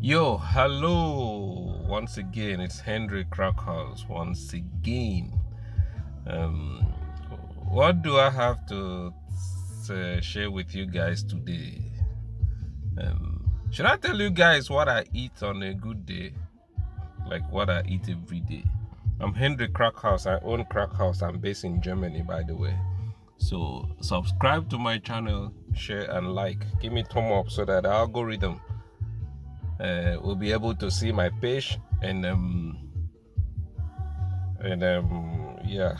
Yo, hello. Once again, it's Henry Crackhouse. Once again, um, what do I have to share with you guys today? Should I tell you guys what I eat on a good day, like what I eat every day? I'm Henry Crackhouse. I own Crackhouse. I'm based in Germany, by the way. So subscribe to my channel, share and like. Give me thumb up so that the algorithm will be able to see my page and yeah,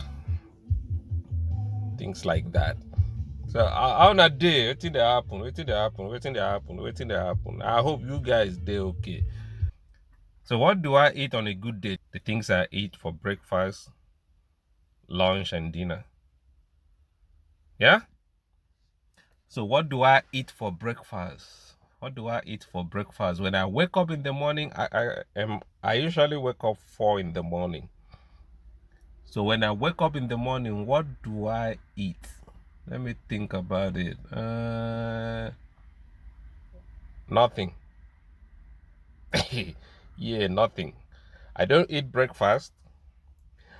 things like that. So how na day? Wetin dey happen? Wetin dey happen? Wetin dey happen? Wetin dey happen? I hope you guys dey okay. So what do I eat on a good day? The things I eat for breakfast, lunch, and dinner. Yeah. So what do I eat for breakfast? What do I eat for breakfast? When I wake up in the morning, I usually wake up 4 in the morning. So when I wake up in the morning, what do I eat? Let me think about it. Nothing. Yeah, nothing. I don't eat breakfast.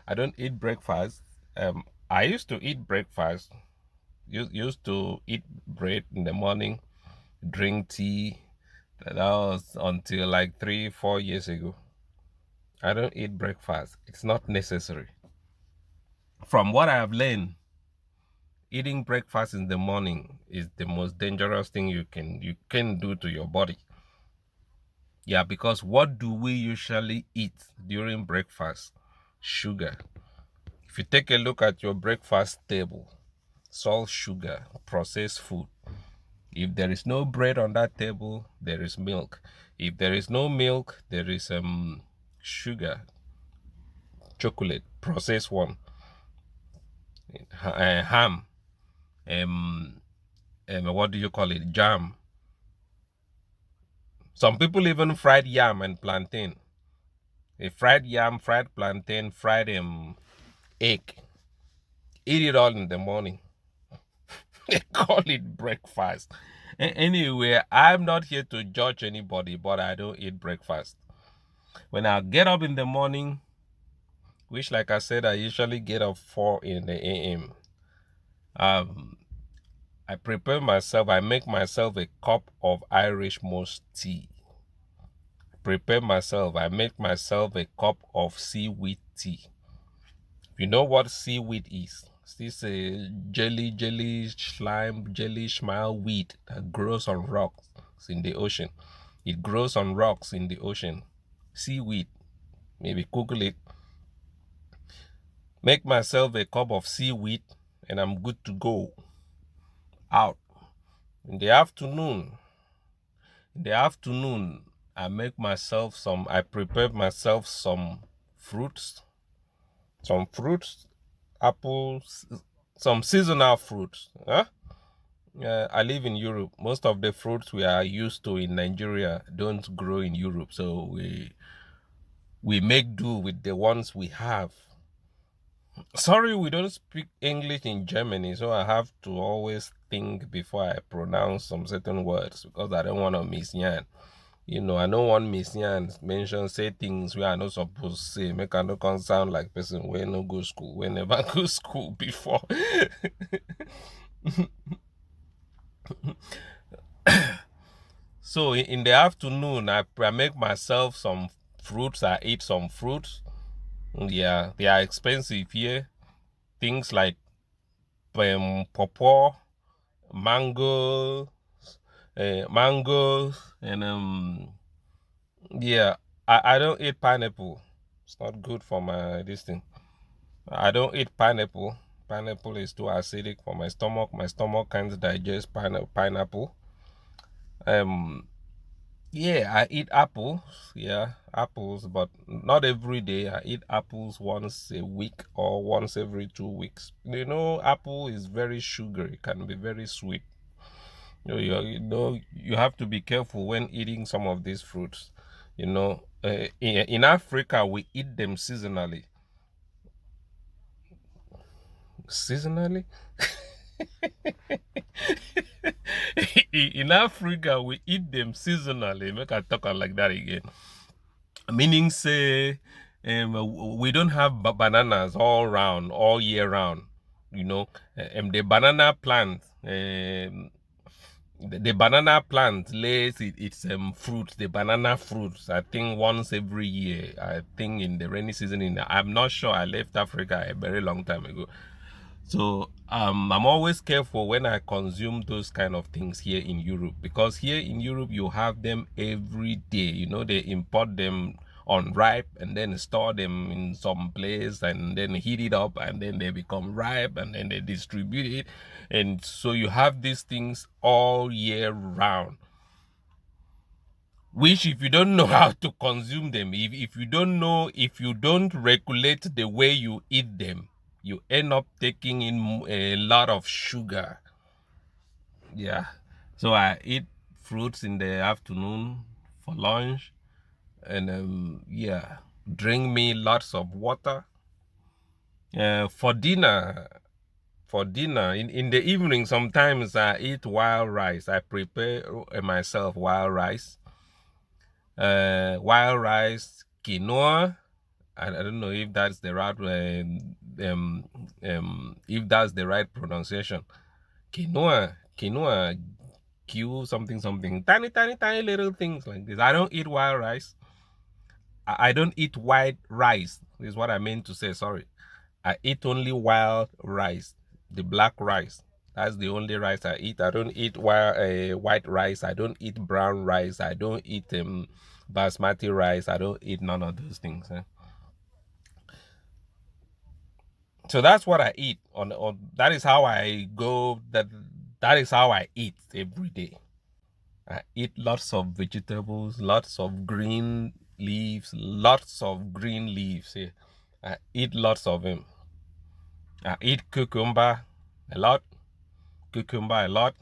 I don't eat breakfast. I used to eat breakfast. Used to eat bread in the morning, drink tea. That was until like 3, 4 years ago. I don't eat breakfast. It's not necessary. From what I have learned, eating breakfast in the morning is the most dangerous thing you can do to your body. Yeah, because what do we usually eat during breakfast? Sugar. If you take a look at your breakfast table, salt, sugar, processed food. If there is no bread on that table, there is milk. If there is no milk, there is sugar, chocolate, processed one, ham, what do you call it? Jam. Some people even fried yam and plantain. A fried yam, fried plantain, fried egg. Eat it all in the morning. They call it breakfast. Anyway, I'm not here to judge anybody, but I don't eat breakfast. When I get up in the morning, which like I said, I usually get up 4 in the a.m. I prepare myself, I make myself a cup of Irish moss tea. Prepare myself, I make myself a cup of seaweed tea. You know what seaweed is? This a jelly, slime, jelly, smile weed that grows on rocks in the ocean. It grows on rocks in the ocean. Seaweed. Maybe Google it. Make myself a cup of seaweed and I'm good to go. Out. In the afternoon, I prepare myself some fruits. Apples, some seasonal fruits. Huh? I live in Europe. Most of the fruits we are used to in Nigeria don't grow in Europe, so we make do with the ones we have. Sorry, we don't speak English in Germany, so I have to always think before I pronounce some certain words because I don't want to miss yan. You know, I don't want miss yan say things we are not supposed to say. Make I no come sound like person where no go school, we never go school before. So in the afternoon, I make myself some fruits. I eat some fruits. Yeah, they are expensive here. Things like pawpaw, mango, mangoes, and yeah. I don't eat pineapple. It's not good for my this thing. I don't eat pineapple. Pineapple is too acidic for my stomach. My stomach can't digest pineapple. Yeah, I eat apples. Yeah, apples, but not every day. I eat apples once a week or once every 2 weeks. You know, apple is very sugary, can be very sweet. You have to be careful when eating some of these fruits. You know, in Africa, we eat them seasonally. Seasonally? In Africa, we eat them seasonally. Make I talk like that again. Meaning, say, we don't have bananas all round, all year round. You know, the banana plant, the banana plant lays its fruit, the banana fruits. I think once every year. I think in the rainy season. I'm not sure. I left Africa a very long time ago. So I'm always careful when I consume those kind of things here in Europe, because here in Europe you have them every day. You know, they import them unripe and then store them in some place and then heat it up and then they become ripe and then they distribute it. And so you have these things all year round, which if you don't know how to consume them, if you don't know, if you don't regulate the way you eat them, you end up taking in a lot of sugar. Yeah. So I eat fruits in the afternoon for lunch, and yeah, drink me lots of water. For dinner, in the evening, sometimes I eat wild rice. I prepare myself wild rice. Wild rice, quinoa. I don't know if that's the right if that's the right pronunciation. Quinoa, Q something something, tiny little things like this. I don't eat wild rice. I don't eat white rice. Is what I meant to say. Sorry, I eat only wild rice, the black rice. That's the only rice I eat. I don't eat white rice. I don't eat brown rice. I don't eat basmati rice. I don't eat none of those things. So that's what I eat. On that is how I go. That is how I eat every day. I eat lots of vegetables, lots of green leaves, lots of green leaves. Yeah. I eat lots of them. I eat cucumber a lot. Cucumber a lot.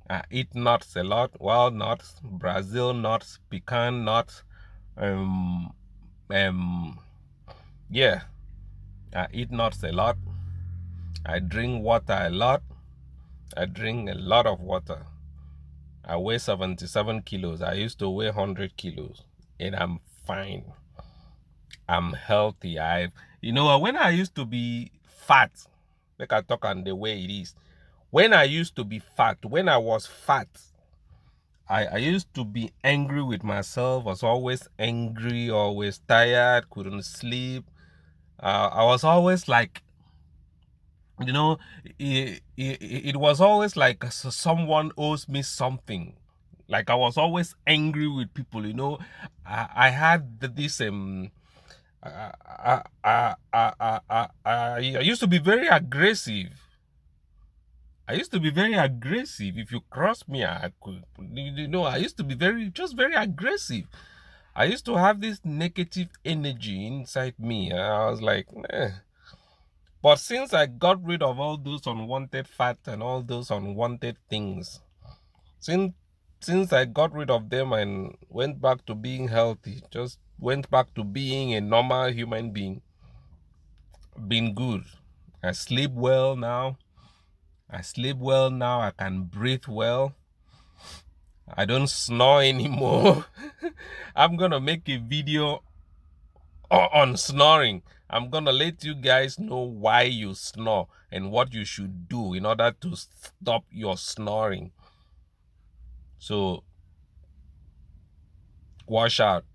I eat nuts a lot. Walnuts, Brazil nuts, pecan nuts. Um, yeah. I eat nuts a lot. I drink water a lot. I drink a lot of water. I weigh 77 kilos. I used to weigh 100 kilos. And I'm fine. I'm healthy. When I used to be fat, like I talk on the way it is. When I used to be fat, when I was fat, I used to be angry with myself. Was always angry, always tired, couldn't sleep. I was always like, it was always like someone owes me something. Like I was always angry with people. I had this I used to be very aggressive. I used to be very aggressive. If you cross me, I could, I used to be very aggressive. I used to have this negative energy inside me. I was like, eh. But since I got rid of all those unwanted fat and all those unwanted things, since I got rid of them and went back to being healthy, just went back to being a normal human being, been good. I sleep well now. I can breathe well. I don't snore anymore. I'm gonna make a video on snoring. I'm gonna let you guys know why you snore and what you should do in order to stop your snoring. So watch out.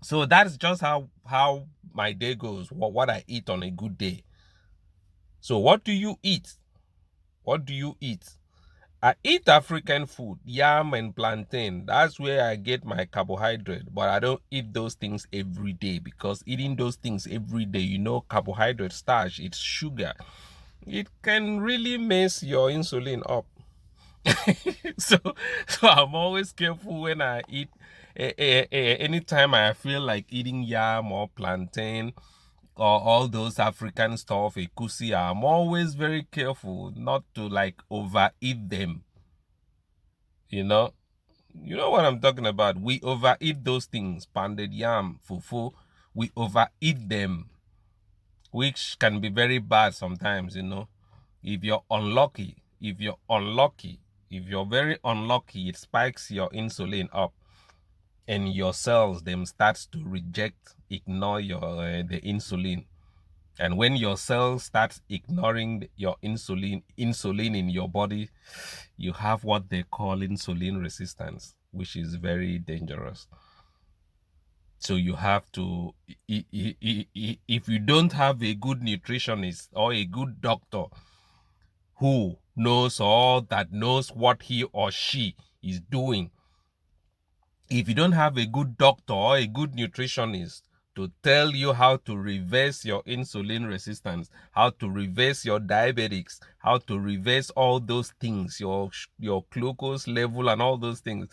So that's just how my day goes, what I eat on a good day. So what do you eat? What do you eat? I eat African food, yam and plantain. That's where I get my carbohydrate. But I don't eat those things every day, because eating those things every day, carbohydrate, starch, it's sugar. It can really mess your insulin up. so I'm always careful when I eat. Anytime I feel like eating yam or plantain or all those African stuff, ekusi, I'm always very careful not to overeat them. You know what I'm talking about. We overeat those things, pounded yam, fufu. We overeat them, which can be very bad sometimes. If you're unlucky, If you're very unlucky, it spikes your insulin up, and your cells them starts to reject, ignore your the insulin. And when your cells start ignoring your insulin in your body, you have what they call insulin resistance, which is very dangerous. So you have to, if you don't have a good nutritionist or a good doctor who knows all that, knows what he or she is doing, if you don't have a good doctor or a good nutritionist to tell you how to reverse your insulin resistance, how to reverse your diabetics, how to reverse all those things, your glucose level and all those things,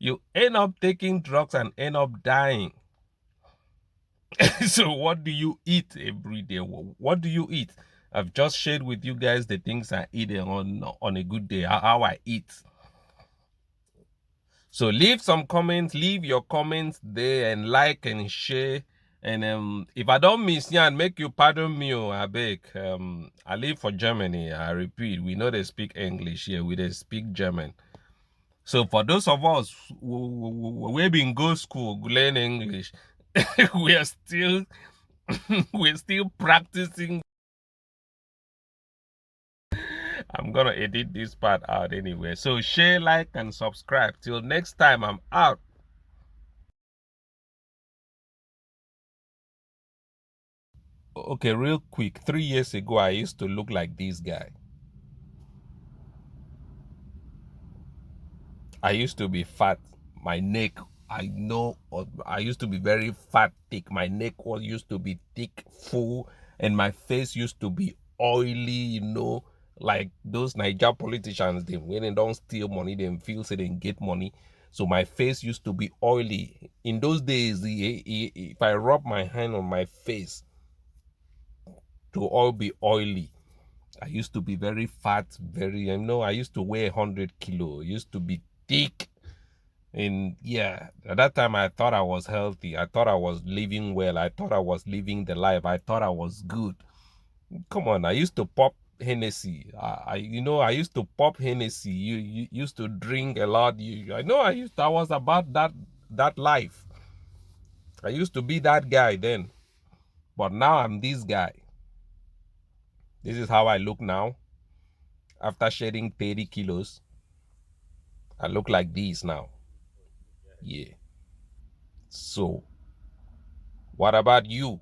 you end up taking drugs and end up dying. So what do you eat every day? What do you eat? I've just shared with you guys the things I eat on a good day, how I eat. So leave some comments, leave your comments there, and like and share. And if I don't miss you, and make you pardon me, I beg. I live for Germany. I repeat, we know they speak English here, we they speak German. So for those of us who we been go school, learn English, we are still we're still practicing. I'm gonna edit this part out anyway. So share, like, and subscribe. Till next time, I'm out. Okay, real quick. 3 years ago, I used to look like this guy. I used to be fat. My neck, I know, I used to be very fat, thick. My neck was used to be thick, full, and my face used to be oily, like those Niger politicians, when they don't steal money, they feel so they get money. So my face used to be oily. In those days, if I rub my hand on my face, to all be oily. I used to be very fat, I used to weigh 100 kilo, used to be thick. And yeah, at that time I thought I was healthy. I thought I was living well. I thought I was living the life. I thought I was good. Come on, I used to pop Hennessy. I used to pop Hennessy. You used to drink a lot. I was about that life. I used to be that guy then. But now I'm this guy. This is how I look now. After shedding 30 kilos, I look like this now. Yeah. So, what about you?